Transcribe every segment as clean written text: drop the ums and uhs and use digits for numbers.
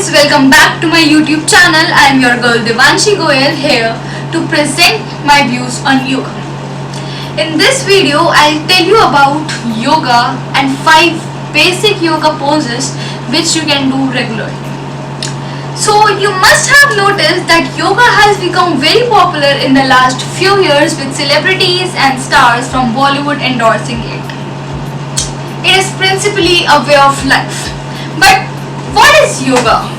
guys, welcome back to my YouTube channel. I am your girl Devanshi Goyal here to present my views on yoga. In this video, I'll tell you about yoga and 5 basic yoga poses which you can do regularly. So you must have noticed that yoga has become very popular in the last few years with celebrities and stars from Bollywood endorsing it. It is principally a way of life. But what is yoga?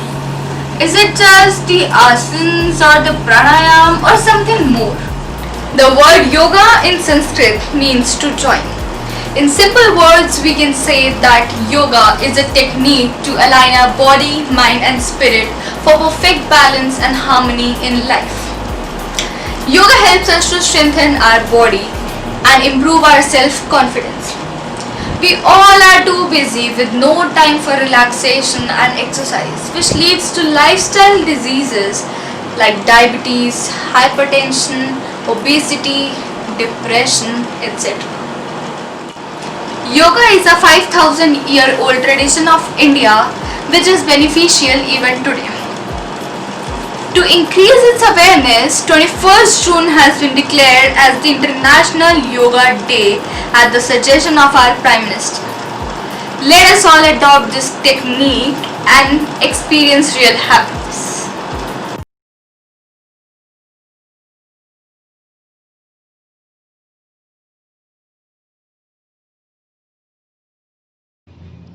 Is it just the asanas or the pranayam or something more? The word yoga in Sanskrit means to join. In simple words, we can say that yoga is a technique to align our body, mind and spirit for perfect balance and harmony in life. Yoga helps us to strengthen our body and improve our self-confidence. We all are too busy with no time for relaxation and exercise, which leads to lifestyle diseases like diabetes, hypertension, obesity, depression, etc. Yoga is a 5,000-year-old tradition of India which is beneficial even today. To increase its awareness, 21st June has been declared as the International Yoga Day at the suggestion of our Prime Minister. Let us all adopt this technique and experience real happiness.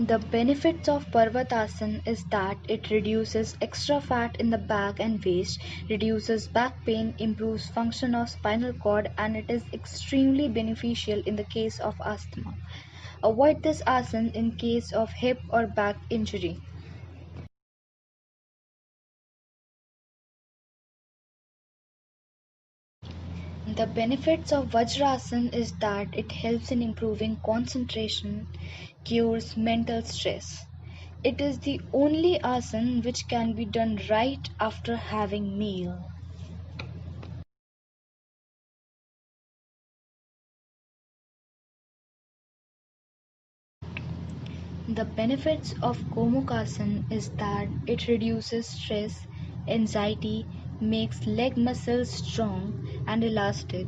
The benefits of Parvatasana is that it reduces extra fat in the back and waist, reduces back pain, improves function of spinal cord, and it is extremely beneficial in the case of asthma. Avoid this asana in case of hip or back injury. The benefits of Vajrasana is that it helps in improving concentration, cures mental stress. It is the only asana which can be done right after having meal. The benefits of Gomukhasana is that it reduces stress, anxiety, makes leg muscles strong and elastic,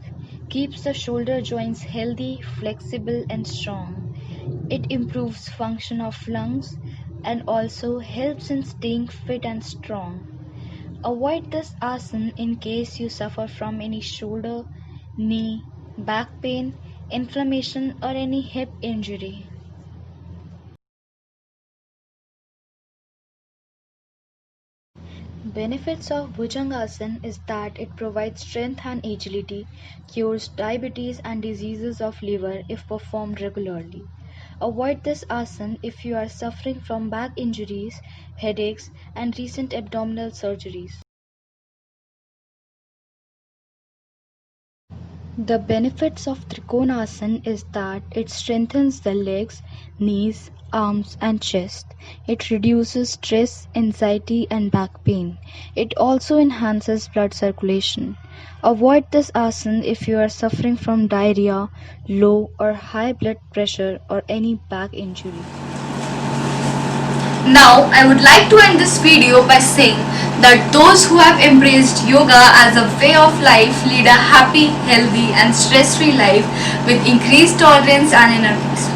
keeps the shoulder joints healthy, flexible and strong. It improves function of lungs and also helps in staying fit and strong. Avoid this asana in case you suffer from any shoulder, knee, back pain, inflammation or any hip injury. Benefits of Bhujangasana is that it provides strength and agility, cures diabetes and diseases of liver if performed regularly. Avoid this asana if you are suffering from back injuries, headaches and recent abdominal surgeries. The benefits of Trikonasana is that it strengthens the legs, knees, arms and chest. It reduces stress, anxiety and back pain. It also enhances blood circulation. Avoid this asana if you are suffering from diarrhea, low or high blood pressure or any back injury. Now, I would like to end this video by saying that those who have embraced yoga as a way of life lead a happy, healthy and stress-free life with increased tolerance and inner peace.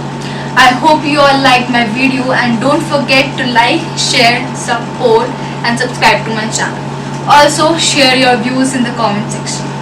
I hope you all liked my video and don't forget to like, share, support and subscribe to my channel. Also, share your views in the comment section.